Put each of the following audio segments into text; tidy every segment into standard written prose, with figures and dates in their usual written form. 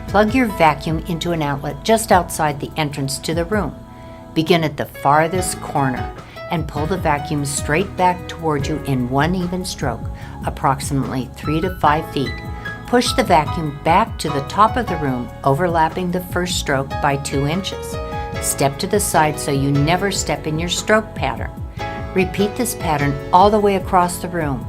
Plug your vacuum into an outlet just outside the entrance to the room. Begin at the farthest corner and pull the vacuum straight back toward you in one even stroke, approximately 3 to 5 feet. Push the vacuum back to the top of the room, overlapping the first stroke by 2 inches. Step to the side so you never step in your stroke pattern. Repeat this pattern all the way across the room.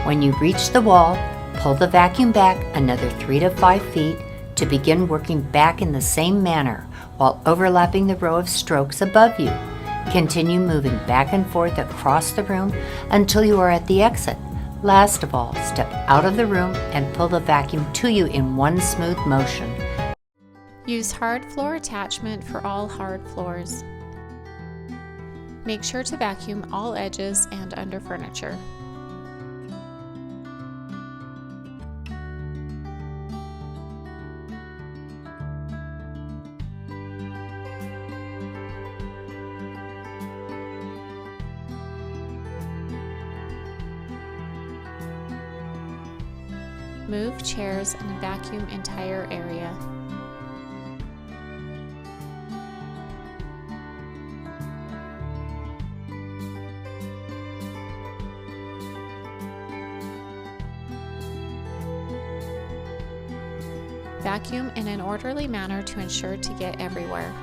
When you reach the wall, pull the vacuum back another 3 to 5 feet to begin working back in the same manner while overlapping the row of strokes above you. Continue moving back and forth across the room until you are at the exit. Last of all, step out of the room and pull the vacuum to you in one smooth motion. Use hard floor attachment for all hard floors. Make sure to vacuum all edges and under furniture. Move chairs and vacuum entire area. Vacuum in an orderly manner to ensure to get everywhere.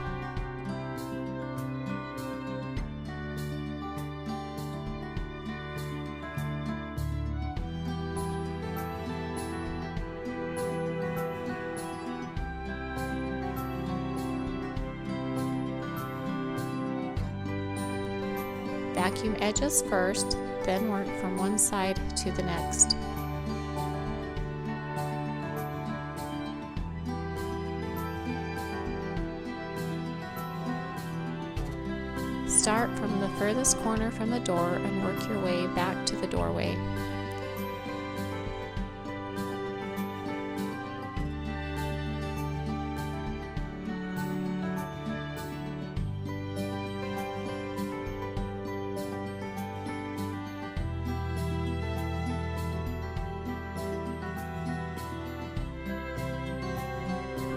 Vacuum edges first, then work from one side to the next. Start from the furthest corner from the door and work your way back to the doorway.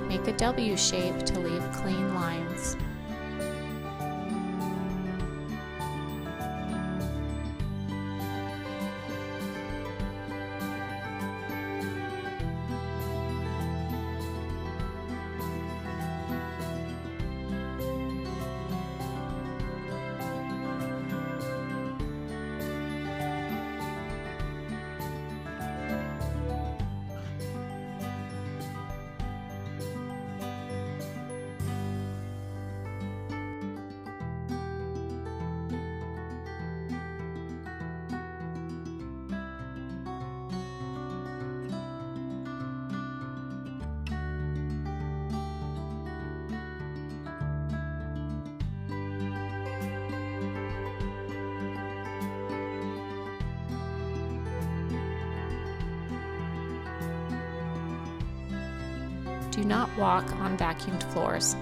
Make a W shape to leave clean lines. Do not walk on vacuumed floors.